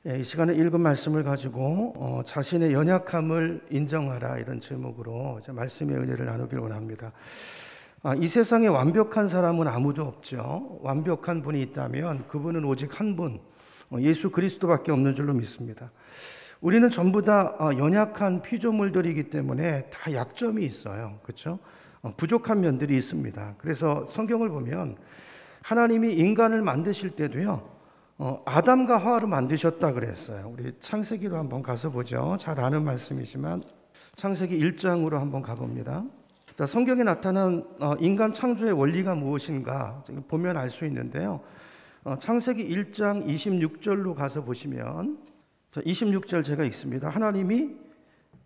이 시간에 읽은 말씀을 가지고 자신의 연약함을 인정하라, 이런 제목으로 말씀의 은혜를 나누길 원합니다. 이 세상에 완벽한 사람은 아무도 없죠. 완벽한 분이 있다면 그분은 오직 한 분, 예수 그리스도밖에 없는 줄로 믿습니다. 우리는 전부 다 연약한 피조물들이기 때문에 다 약점이 있어요. 그렇죠? 부족한 면들이 있습니다. 그래서 성경을 보면 하나님이 인간을 만드실 때도요, 아담과 하와를 만드셨다 그랬어요. 우리 창세기로 한번 가서 보죠. 잘 아는 말씀이지만 창세기 1장으로 한번 가봅니다. 자, 성경에 나타난 인간 창조의 원리가 무엇인가 보면 알 수 있는데요. 창세기 1장 26절로 가서 보시면, 26절 제가 읽습니다. 하나님이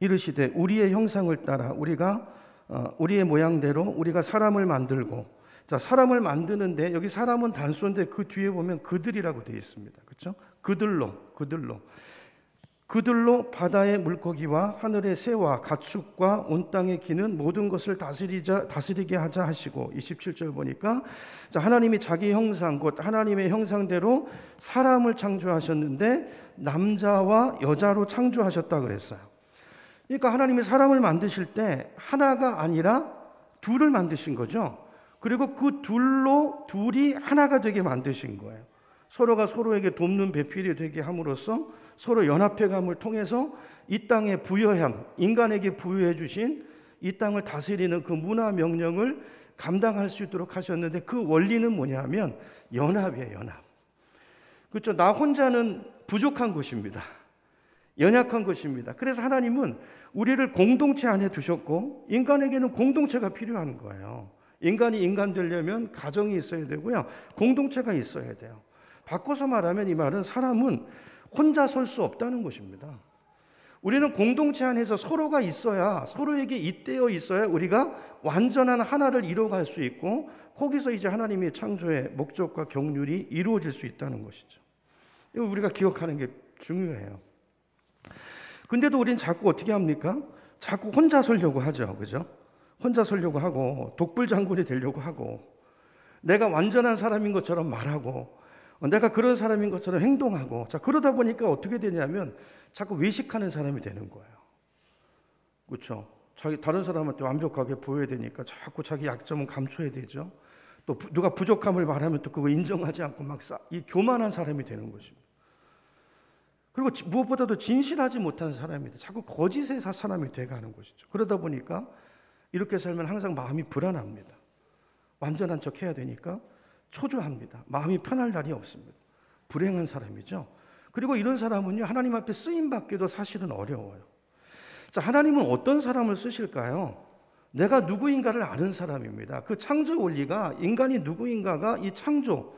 이르시되 우리의 형상을 따라 우리의 모양대로 우리가 사람을 만들고. 자, 사람을 만드는데 여기 사람은 단수인데 그 뒤에 보면 그들이라고 되어 있습니다. 그렇죠? 그들로 바다의 물고기와 하늘의 새와 가축과 온 땅에 기는 모든 것을 다스리게 하자 하시고, 27절 보니까 자, 하나님이 자기 형상 곧 하나님의 형상대로 사람을 창조하셨는데 남자와 여자로 창조하셨다 그랬어요. 그러니까 하나님이 사람을 만드실 때 하나가 아니라 둘을 만드신 거죠. 그리고 그 둘이 하나가 되게 만드신 거예요. 서로가 서로에게 돕는 배필이 되게 함으로써 서로 연합해감을 통해서 이 땅에 부여한, 인간에게 부여해 주신 이 땅을 다스리는 그 문화 명령을 감당할 수 있도록 하셨는데, 그 원리는 뭐냐면 연합이에요. 연합. 그렇죠? 나 혼자는 부족한 것입니다. 연약한 것입니다. 그래서 하나님은 우리를 공동체 안에 두셨고, 인간에게는 공동체가 필요한 거예요. 인간이 인간 되려면 가정이 있어야 되고요, 공동체가 있어야 돼요. 바꿔서 말하면 이 말은 사람은 혼자 설 수 없다는 것입니다. 우리는 공동체 안에서 서로가 있어야, 서로에게 잇대어 있어야 우리가 완전한 하나를 이루어갈 수 있고, 거기서 이제 하나님의 창조의 목적과 경륜이 이루어질 수 있다는 것이죠. 이거 우리가 기억하는 게 중요해요. 근데도 우린 자꾸 어떻게 합니까? 자꾸 혼자 서려고 하죠. 그죠? 혼자 서려고 하고, 독불장군이 되려고 하고, 내가 완전한 사람인 것처럼 말하고, 내가 그런 사람인 것처럼 행동하고, 자, 그러다 보니까 어떻게 되냐면 자꾸 외식하는 사람이 되는 거예요. 그렇죠? 다른 사람한테 완벽하게 보여야 되니까 자꾸 자기 약점은 감춰야 되죠. 또 누가 부족함을 말하면 또 그거 인정하지 않고 막 이 교만한 사람이 되는 것입니다. 그리고 무엇보다도 진실하지 못한 사람이 돼. 자꾸 거짓의 사람이 돼가는 것이죠. 그러다 보니까 이렇게 살면 항상 마음이 불안합니다. 완전한 척 해야 되니까 초조합니다. 마음이 편할 날이 없습니다. 불행한 사람이죠. 그리고 이런 사람은요, 하나님 앞에 쓰임받기도 사실은 어려워요. 자, 하나님은 어떤 사람을 쓰실까요? 내가 누구인가를 아는 사람입니다. 그 창조 원리가, 인간이 누구인가가 이 창조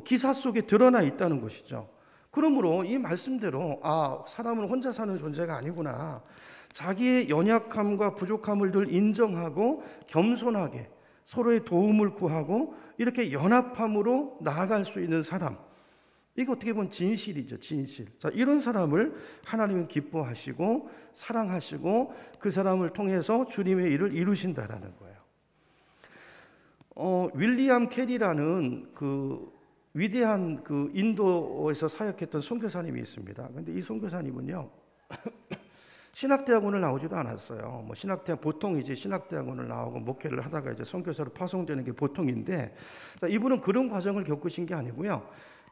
기사 속에 드러나 있다는 것이죠. 그러므로 이 말씀대로 사람은 혼자 사는 존재가 아니구나, 자기의 연약함과 부족함을 늘 인정하고 겸손하게 서로의 도움을 구하고 이렇게 연합함으로 나아갈 수 있는 사람, 이거 어떻게 보면 진실이죠. 진실. 자, 이런 사람을 하나님은 기뻐하시고 사랑하시고 그 사람을 통해서 주님의 일을 이루신다라는 거예요. 윌리엄 캐리라는 그 위대한 그 인도에서 사역했던 선교사님이 있습니다. 그런데 이 선교사님은요, 신학대학원을 나오지도 않았어요. 보통 이제 신학대학원을 나오고 목회를 하다가 이제 선교사로 파송되는 게 보통인데, 자, 이분은 그런 과정을 겪으신 게 아니고요,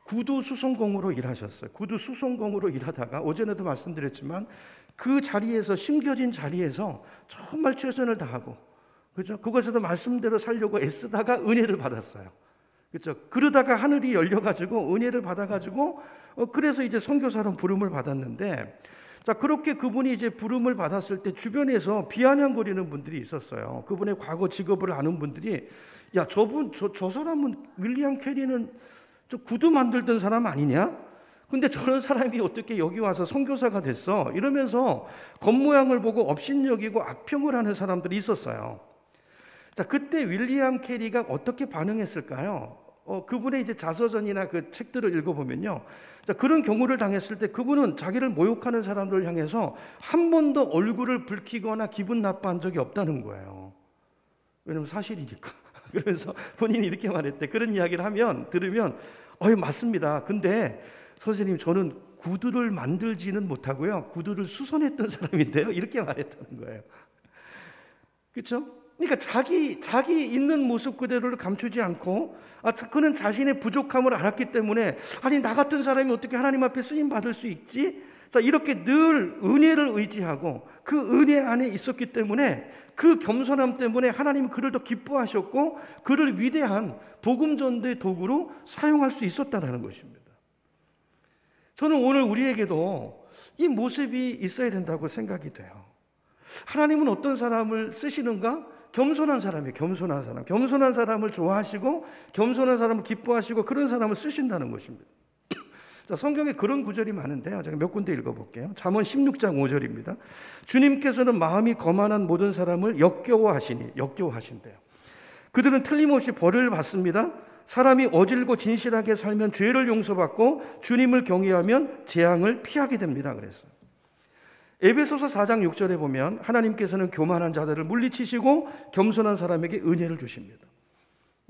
구두 수송공으로 일하셨어요. 구두 수송공으로 일하다가, 어제도 말씀드렸지만 그 자리에서, 심겨진 자리에서 정말 최선을 다하고, 그죠? 그것에도 말씀대로 살려고 애쓰다가 은혜를 받았어요. 그렇죠? 그러다가 하늘이 열려가지고 은혜를 받아가지고 그래서 이제 선교사로 부름을 받았는데, 자, 그렇게 그분이 이제 부름을 받았을 때 주변에서 비아냥거리는 분들이 있었어요. 그분의 과거 직업을 아는 분들이, 야, 저 사람은, 윌리엄 캐리는 저 구두 만들던 사람 아니냐? 근데 저런 사람이 어떻게 여기 와서 선교사가 됐어? 이러면서 겉모양을 보고 업신여기고 악평을 하는 사람들이 있었어요. 자, 그때 윌리엄 캐리가 어떻게 반응했을까요? 그분의 이제 자서전이나 그 책들을 읽어보면요, 자, 그런 경우를 당했을 때 그분은 자기를 모욕하는 사람들을 향해서 한 번도 얼굴을 붉히거나 기분 나빠한 적이 없다는 거예요. 왜냐면 사실이니까. 그래서 본인이 이렇게 말했대. 그런 이야기를 들으면 맞습니다. 근데 선생님, 저는 구두를 만들지는 못하고요, 구두를 수선했던 사람인데요, 이렇게 말했다는 거예요. 그렇죠? 그러니까 자기 있는 모습 그대로를 감추지 않고, 그는 자신의 부족함을 알았기 때문에, 아니 나 같은 사람이 어떻게 하나님 앞에 쓰임 받을 수 있지? 자, 이렇게 늘 은혜를 의지하고 그 은혜 안에 있었기 때문에, 그 겸손함 때문에 하나님은 그를 더 기뻐하셨고 그를 위대한 복음 전도의 도구로 사용할 수 있었다는 것입니다. 저는 오늘 우리에게도 이 모습이 있어야 된다고 생각이 돼요. 하나님은 어떤 사람을 쓰시는가? 겸손한 사람이에요. 겸손한 사람을 좋아하시고 겸손한 사람을 기뻐하시고 그런 사람을 쓰신다는 것입니다. 자, 성경에 그런 구절이 많은데요, 제가 몇 군데 읽어볼게요. 잠언 16장 5절입니다. 주님께서는 마음이 거만한 모든 사람을 역겨워하신대요. 그들은 틀림없이 벌을 받습니다. 사람이 어질고 진실하게 살면 죄를 용서받고 주님을 경외하면 재앙을 피하게 됩니다. 그랬어요. 에베소서 4장 6절에 보면 하나님께서는 교만한 자들을 물리치시고 겸손한 사람에게 은혜를 주십니다.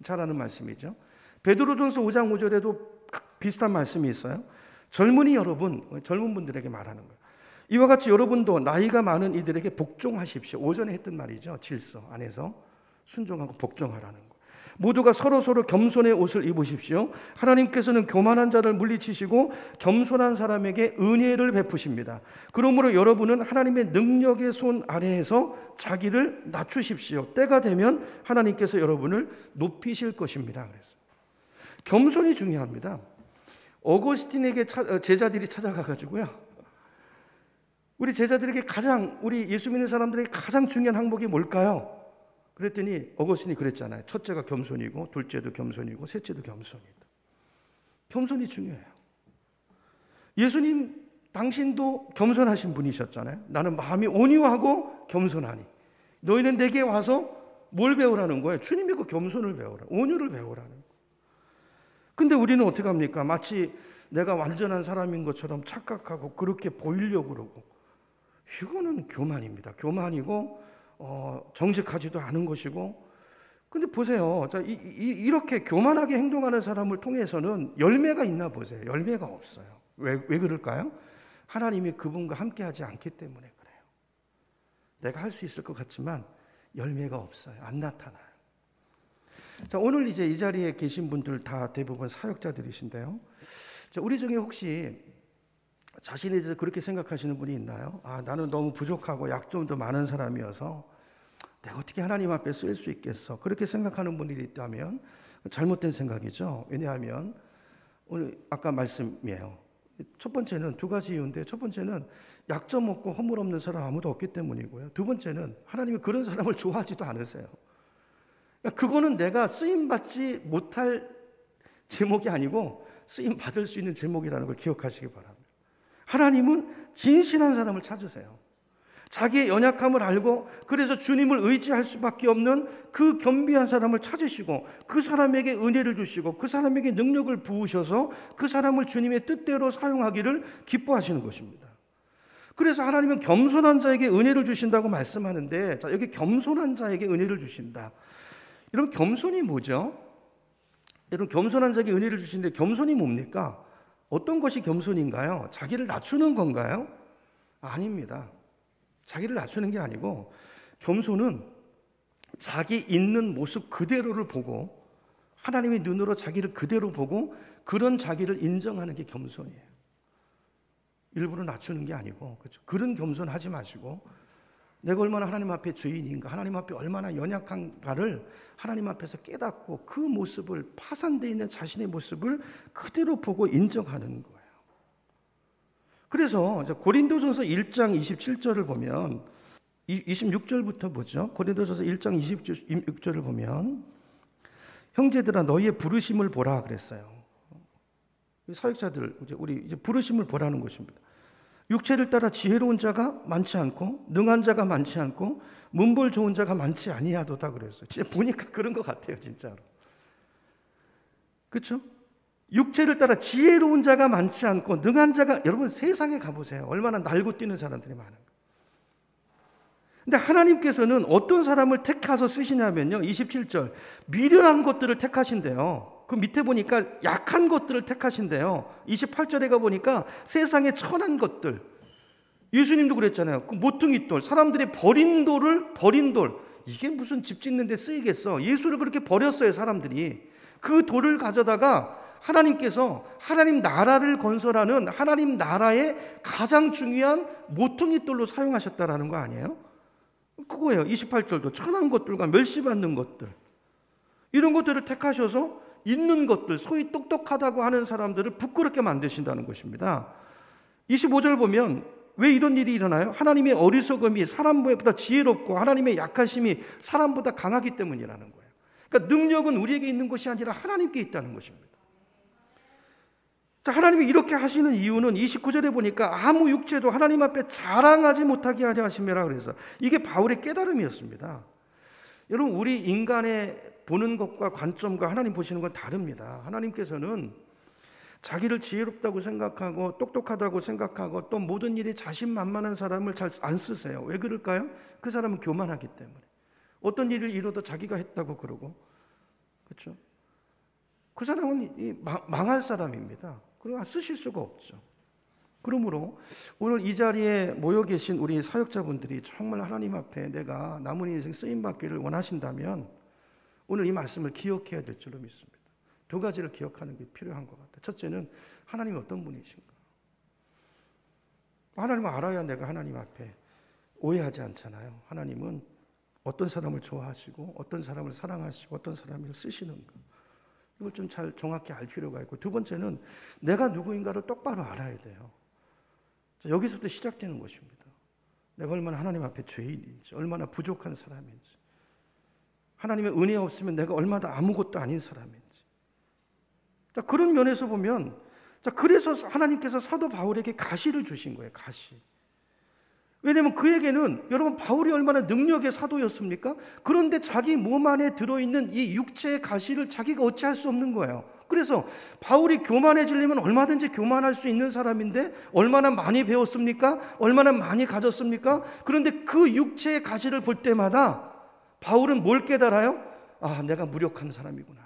잘 아는 말씀이죠. 베드로전서 5장 5절에도 비슷한 말씀이 있어요. 젊은이 여러분, 젊은 분들에게 말하는 거예요. 이와 같이 여러분도 나이가 많은 이들에게 복종하십시오. 오전에 했던 말이죠. 질서 안에서 순종하고 복종하라는 거예요. 모두가 서로 겸손의 옷을 입으십시오. 하나님께서는 교만한 자를 물리치시고 겸손한 사람에게 은혜를 베푸십니다. 그러므로 여러분은 하나님의 능력의 손 아래에서 자기를 낮추십시오. 때가 되면 하나님께서 여러분을 높이실 것입니다. 그래서 겸손이 중요합니다. 어거스틴에게 제자들이 찾아가가지고요, 우리 제자들에게 우리 예수 믿는 사람들에게 가장 중요한 항목이 뭘까요? 그랬더니 어거스틴이 그랬잖아요. 첫째가 겸손이고 둘째도 겸손이고 셋째도 겸손이다. 겸손이 중요해요. 예수님 당신도 겸손하신 분이셨잖아요. 나는 마음이 온유하고 겸손하니 너희는 내게 와서 뭘 배우라는 거예요? 주님의 그 겸손을 배우라, 온유를 배우라는 거예요. 근데 우리는 어떻게 합니까? 마치 내가 완전한 사람인 것처럼 착각하고 그렇게 보이려고 그러고, 이거는 교만입니다. 교만이고 정직하지도 않은 것이고. 근데 보세요. 자, 이렇게 교만하게 행동하는 사람을 통해서는 열매가 있나 보세요. 열매가 없어요. 왜 그럴까요? 하나님이 그분과 함께하지 않기 때문에 그래요. 내가 할 수 있을 것 같지만 열매가 없어요. 안 나타나요. 자, 오늘 이제 이 자리에 계신 분들 다 대부분 사역자들이신데요. 자, 우리 중에 혹시 자신에 대해서 그렇게 생각하시는 분이 있나요? 나는 너무 부족하고 약점도 많은 사람이어서 내가 어떻게 하나님 앞에 쓰일 수 있겠어? 그렇게 생각하는 분들이 있다면 잘못된 생각이죠. 왜냐하면 오늘 아까 말씀이에요. 첫 번째는 두 가지 이유인데, 첫 번째는 약점 없고 허물 없는 사람 아무도 없기 때문이고요. 두 번째는 하나님이 그런 사람을 좋아하지도 않으세요. 그거는 내가 쓰임받지 못할 제목이 아니고 쓰임 받을 수 있는 제목이라는 걸 기억하시기 바랍니다. 하나님은 진실한 사람을 찾으세요. 자기의 연약함을 알고 그래서 주님을 의지할 수밖에 없는 그 겸비한 사람을 찾으시고 그 사람에게 은혜를 주시고 그 사람에게 능력을 부으셔서 그 사람을 주님의 뜻대로 사용하기를 기뻐하시는 것입니다. 그래서 하나님은 겸손한 자에게 은혜를 주신다고 말씀하는데, 자, 여기 겸손한 자에게 은혜를 주신다. 여러분, 겸손이 뭐죠? 여러분, 겸손한 자에게 은혜를 주시는데 겸손이 뭡니까? 어떤 것이 겸손인가요? 자기를 낮추는 건가요? 아닙니다. 자기를 낮추는 게 아니고, 겸손은 자기 있는 모습 그대로를 보고 하나님의 눈으로 자기를 그대로 보고 그런 자기를 인정하는 게 겸손이에요. 일부러 낮추는 게 아니고, 그렇죠? 그런 겸손하지 마시고 내가 얼마나 하나님 앞에 죄인인가, 하나님 앞에 얼마나 연약한가를 하나님 앞에서 깨닫고 그 모습을, 파산되어 있는 자신의 모습을 그대로 보고 인정하는 거예요. 그래서 고린도전서 1장 27절을 보면, 26절부터 보죠. 고린도전서 1장 26절을 보면, 형제들아 너희의 부르심을 보라 그랬어요. 사역자들, 우리 이제 부르심을 보라는 것입니다. 육체를 따라 지혜로운 자가 많지 않고 능한 자가 많지 않고 문벌 좋은 자가 많지 아니하도다 그랬어요. 진짜 보니까 그런 것 같아요, 진짜로. 그렇죠? 육체를 따라 지혜로운 자가 많지 않고 능한 자가, 여러분 세상에 가보세요. 얼마나 날고 뛰는 사람들이 많은가. 근데 하나님께서는 어떤 사람을 택하서 쓰시냐면요, 27절, 미련한 것들을 택하신대요. 그 밑에 보니까 약한 것들을 택하신대요. 28절에 가보니까 세상에 천한 것들. 예수님도 그랬잖아요. 그 모퉁이 돌, 사람들이 버린 돌. 이게 무슨 집 짓는 데 쓰이겠어. 예수를 그렇게 버렸어요, 사람들이. 그 돌을 가져다가 하나님께서 하나님 나라를 건설하는 하나님 나라의 가장 중요한 모퉁이 돌로 사용하셨다라는 거 아니에요? 그거예요. 28절도 천한 것들과 멸시받는 것들, 이런 것들을 택하셔서 있는 것들, 소위 똑똑하다고 하는 사람들을 부끄럽게 만드신다는 것입니다. 25절 보면 왜 이런 일이 일어나요? 하나님의 어리석음이 사람보다 지혜롭고 하나님의 약하심이 사람보다 강하기 때문이라는 거예요. 그러니까 능력은 우리에게 있는 것이 아니라 하나님께 있다는 것입니다. 자, 하나님이 이렇게 하시는 이유는 29절에 보니까 아무 육체도 하나님 앞에 자랑하지 못하게 하려 하심이라 그래서 이게 바울의 깨달음이었습니다. 여러분, 우리 인간의 보는 것과 관점과 하나님 보시는 건 다릅니다. 하나님께서는 자기를 지혜롭다고 생각하고 똑똑하다고 생각하고 또 모든 일에 자신만만한 사람을 잘 안 쓰세요. 왜 그럴까요? 그 사람은 교만하기 때문에. 어떤 일을 이뤄도 자기가 했다고 그러고, 그렇죠? 그 사람은 망할 사람입니다. 그리고 쓰실 수가 없죠. 그러므로 오늘 이 자리에 모여 계신 우리 사역자분들이 정말 하나님 앞에 내가 남은 인생 쓰임받기를 원하신다면 오늘 이 말씀을 기억해야 될 줄로 믿습니다. 두 가지를 기억하는 게 필요한 것 같아요. 첫째는 하나님이 어떤 분이신가. 하나님을 알아야 내가 하나님 앞에 오해하지 않잖아요. 하나님은 어떤 사람을 좋아하시고 어떤 사람을 사랑하시고 어떤 사람을 쓰시는가. 이걸 좀 잘 정확히 알 필요가 있고, 두 번째는 내가 누구인가를 똑바로 알아야 돼요. 여기서부터 시작되는 것입니다. 내가 얼마나 하나님 앞에 죄인인지, 얼마나 부족한 사람인지, 하나님의 은혜 없으면 내가 얼마나 아무것도 아닌 사람인지. 자, 그런 면에서 보면, 자, 그래서 하나님께서 사도 바울에게 가시를 주신 거예요. 가시. 왜냐하면 그에게는, 여러분, 바울이 얼마나 능력의 사도였습니까? 그런데 자기 몸 안에 들어있는 이 육체의 가시를 자기가 어찌할 수 없는 거예요. 그래서 바울이 교만해지려면 얼마든지 교만할 수 있는 사람인데 얼마나 많이 배웠습니까? 얼마나 많이 가졌습니까? 그런데 그 육체의 가시를 볼 때마다 바울은 뭘 깨달아요? 아, 내가 무력한 사람이구나.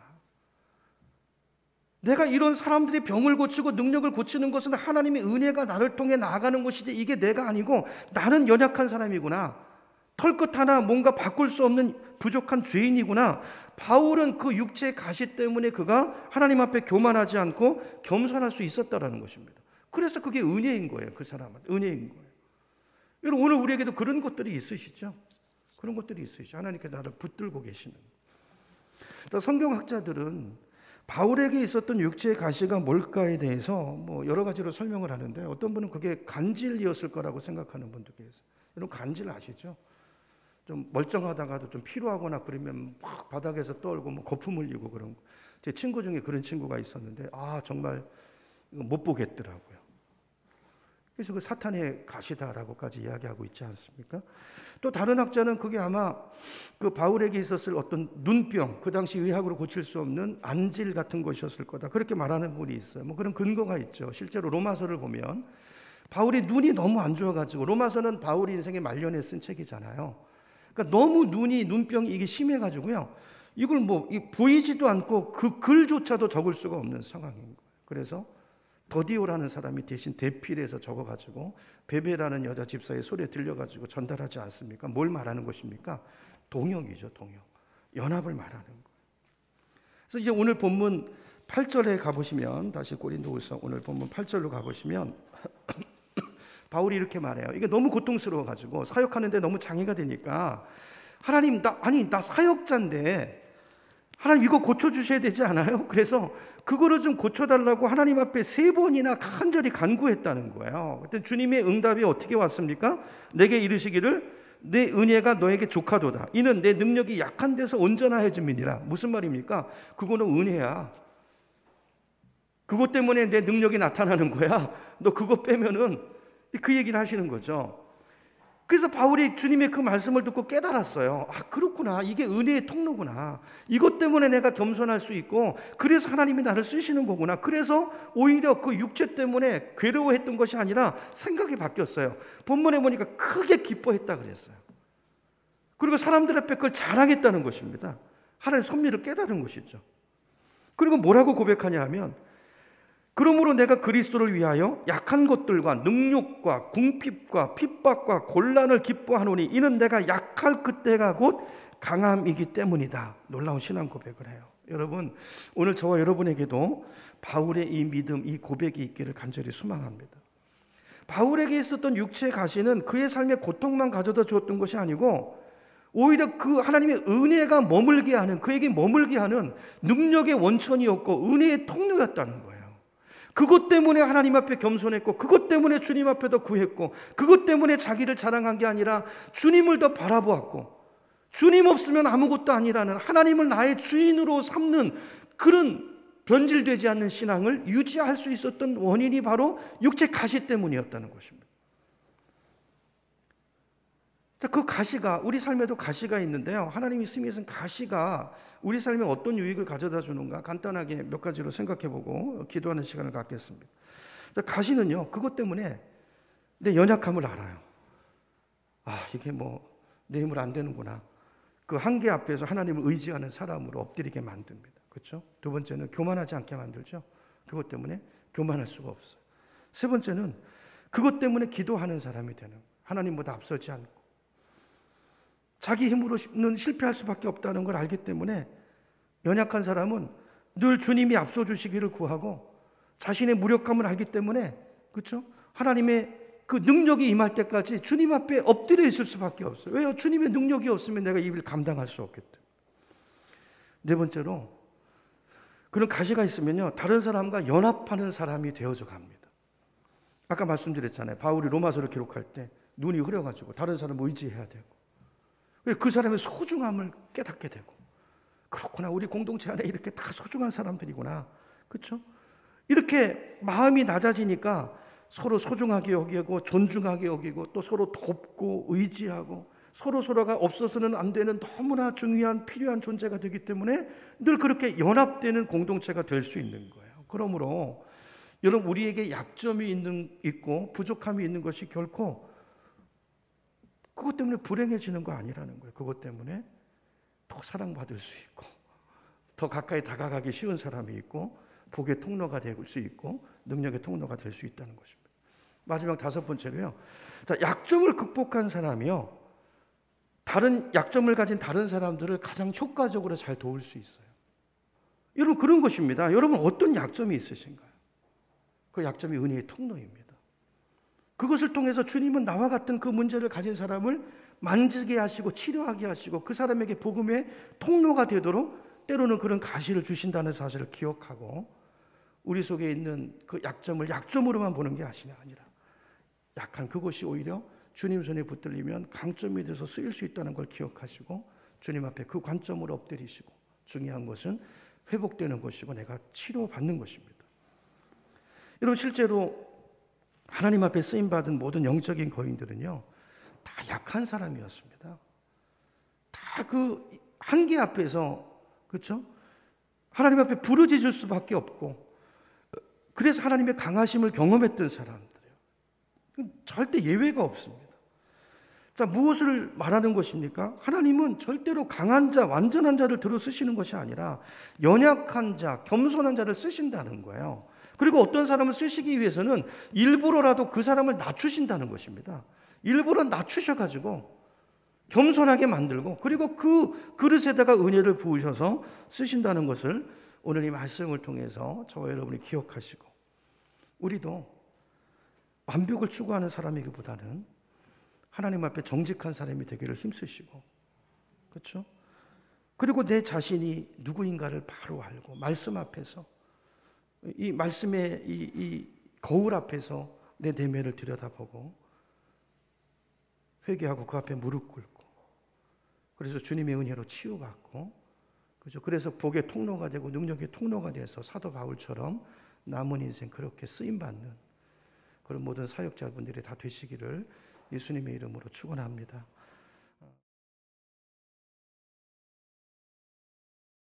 내가 이런 사람들이 병을 고치고 능력을 고치는 것은 하나님의 은혜가 나를 통해 나아가는 것이지 이게 내가 아니고 나는 연약한 사람이구나. 털끝 하나 뭔가 바꿀 수 없는 부족한 죄인이구나. 바울은 그 육체의 가시 때문에 그가 하나님 앞에 교만하지 않고 겸손할 수 있었다라는 것입니다. 그래서 그게 은혜인 거예요. 그 사람한테 은혜인 거예요. 여러분, 오늘 우리에게도 그런 것들이 있으시죠? 그런 것들이 있으시죠. 하나님께서 나를 붙들고 계시는. 성경학자들은 바울에게 있었던 육체의 가시가 뭘까에 대해서 뭐 여러 가지로 설명을 하는데, 어떤 분은 그게 간질이었을 거라고 생각하는 분도 계세요. 여러분, 간질 아시죠? 좀 멀쩡하다가도 좀 피로하거나 그러면 막 바닥에서 떨고 뭐 거품 흘리고 그런 거. 제 친구 중에 그런 친구가 있었는데, 정말 이거 못 보겠더라고요. 그래서 그 사탄의 가시다라고까지 이야기하고 있지 않습니까? 또 다른 학자는 그게 아마 그 바울에게 있었을 어떤 눈병, 그 당시 의학으로 고칠 수 없는 안질 같은 것이었을 거다, 그렇게 말하는 분이 있어요. 뭐 그런 근거가 있죠. 실제로 로마서를 보면 바울이 눈이 너무 안 좋아가지고, 로마서는 바울이 인생의 말년에 쓴 책이잖아요. 그러니까 너무 눈병이 이게 심해가지고요, 이걸 뭐 보이지도 않고 그 글조차도 적을 수가 없는 상황인 거예요. 그래서 더디오라는 사람이 대신 대필해서 적어가지고 베베라는 여자 집사의 소리에 들려가지고 전달하지 않습니까? 뭘 말하는 것입니까? 동역이죠, 동역. 연합을 말하는 거예요. 그래서 이제 오늘 본문 8절에 가보시면, 다시 고린도후서 오늘 본문 8절로 가보시면 바울이 이렇게 말해요. 이게 너무 고통스러워가지고 사역하는데 너무 장애가 되니까, 하나님, 나 사역자인데 하나님 이거 고쳐주셔야 되지 않아요? 그래서 그거를 좀 고쳐달라고 하나님 앞에 3번이나 간절히 간구했다는 거예요. 그때 주님의 응답이 어떻게 왔습니까? 내게 이르시기를 내 은혜가 너에게 족하도다. 이는 내 능력이 약한 데서 온전하여짐이니라. 무슨 말입니까? 그거는 은혜야. 그것 때문에 내 능력이 나타나는 거야. 너 그거 빼면은, 그 얘기를 하시는 거죠. 그래서 바울이 주님의 그 말씀을 듣고 깨달았어요. 그렇구나. 이게 은혜의 통로구나. 이것 때문에 내가 겸손할 수 있고, 그래서 하나님이 나를 쓰시는 거구나. 그래서 오히려 그 육체 때문에 괴로워했던 것이 아니라 생각이 바뀌었어요. 본문에 보니까 크게 기뻐했다 그랬어요. 그리고 사람들 앞에 그걸 자랑했다는 것입니다. 하나님의 섭리를 깨달은 것이죠. 그리고 뭐라고 고백하냐 하면, 그러므로 내가 그리스도를 위하여 약한 것들과 능욕과 궁핍과 핍박과 곤란을 기뻐하노니 이는 내가 약할 그때가 곧 강함이기 때문이다. 놀라운 신앙 고백을 해요. 여러분, 오늘 저와 여러분에게도 바울의 이 믿음, 이 고백이 있기를 간절히 소망합니다. 바울에게 있었던 육체의 가시는 그의 삶에 고통만 가져다 주었던 것이 아니고 오히려 그 하나님의 은혜가 머물게 하는, 그에게 머물게 하는 능력의 원천이었고 은혜의 통로였다는 거예요. 그것 때문에 하나님 앞에 겸손했고, 그것 때문에 주님 앞에 더 구했고, 그것 때문에 자기를 자랑한 게 아니라 주님을 더 바라보았고, 주님 없으면 아무것도 아니라는, 하나님을 나의 주인으로 삼는 그런 변질되지 않는 신앙을 유지할 수 있었던 원인이 바로 육체 가시 때문이었다는 것입니다. 그 가시가, 우리 삶에도 가시가 있는데요, 하나님이 쓰임에서는 가시가 우리 삶에 어떤 유익을 가져다 주는가 간단하게 몇 가지로 생각해보고 기도하는 시간을 갖겠습니다. 가시는요, 그것 때문에 내 연약함을 알아요. 이게 내 힘으로 안 되는구나. 그 한계 앞에서 하나님을 의지하는 사람으로 엎드리게 만듭니다. 그렇죠? 두 번째는 교만하지 않게 만들죠. 그것 때문에 교만할 수가 없어요. 세 번째는 그것 때문에 기도하는 사람이 되는, 하나님보다 앞서지 않고 자기 힘으로는 실패할 수밖에 없다는 걸 알기 때문에 연약한 사람은 늘 주님이 앞서 주시기를 구하고 자신의 무력함을 알기 때문에, 그렇죠? 하나님의 그 능력이 임할 때까지 주님 앞에 엎드려 있을 수밖에 없어요. 왜요? 주님의 능력이 없으면 내가 이 일을 감당할 수 없기 때문에. 네 번째로, 그런 가시가 있으면요, 다른 사람과 연합하는 사람이 되어져 갑니다. 아까 말씀드렸잖아요. 바울이 로마서를 기록할 때 눈이 흐려가지고 다른 사람을 의지해야 되고, 그 사람의 소중함을 깨닫게 되고, 그렇구나, 우리 공동체 안에 이렇게 다 소중한 사람들이구나, 그렇죠? 이렇게 마음이 낮아지니까 서로 소중하게 여기고 존중하게 여기고 또 서로 돕고 의지하고 서로가 없어서는 안 되는 너무나 중요한 필요한 존재가 되기 때문에 늘 그렇게 연합되는 공동체가 될 수 있는 거예요. 그러므로 여러분, 우리에게 약점이 있고 부족함이 있는 것이 결코 그것 때문에 불행해지는 거 아니라는 거예요. 그것 때문에 더 사랑받을 수 있고 더 가까이 다가가기 쉬운 사람이 있고 복의 통로가 될 수 있고 능력의 통로가 될 수 있다는 것입니다. 마지막 다섯 번째로요, 약점을 극복한 사람이요, 다른 약점을 가진 다른 사람들을 가장 효과적으로 잘 도울 수 있어요. 여러분, 그런 것입니다. 여러분, 어떤 약점이 있으신가요? 그 약점이 은혜의 통로입니다. 그것을 통해서 주님은 나와 같은 그 문제를 가진 사람을 만지게 하시고 치료하게 하시고 그 사람에게 복음의 통로가 되도록 때로는 그런 가시를 주신다는 사실을 기억하고, 우리 속에 있는 그 약점을 약점으로만 보는 게 아니라 약한 그것이 오히려 주님 손에 붙들리면 강점이 돼서 쓰일 수 있다는 걸 기억하시고 주님 앞에 그 관점으로 엎드리시고, 중요한 것은 회복되는 것이고 내가 치료받는 것입니다. 여러분, 실제로 하나님 앞에 쓰임받은 모든 영적인 거인들은요, 다 약한 사람이었습니다. 다 그 한계 앞에서, 그렇죠? 하나님 앞에 부르짖을 수밖에 없고, 그래서 하나님의 강하심을 경험했던 사람들이에요. 절대 예외가 없습니다. 자, 무엇을 말하는 것입니까? 하나님은 절대로 강한 자, 완전한 자를 들어 쓰시는 것이 아니라 연약한 자, 겸손한 자를 쓰신다는 거예요. 그리고 어떤 사람을 쓰시기 위해서는 일부러라도 그 사람을 낮추신다는 것입니다. 일부러 낮추셔가지고 겸손하게 만들고, 그리고 그 그릇에다가 은혜를 부으셔서 쓰신다는 것을 오늘 이 말씀을 통해서 저와 여러분이 기억하시고, 우리도 완벽을 추구하는 사람이기보다는 하나님 앞에 정직한 사람이 되기를 힘쓰시고, 그렇죠? 그리고 내 자신이 누구인가를 바로 알고 말씀 앞에서, 이 말씀의 이 거울 앞에서 내 내면을 들여다보고 회개하고 그 앞에 무릎 꿇고, 그래서 주님의 은혜로 치유받고, 그죠? 그래서 복의 통로가 되고 능력의 통로가 돼서 사도 바울처럼 남은 인생 그렇게 쓰임받는 그런 모든 사역자분들이 다 되시기를 예수님의 이름으로 축원합니다.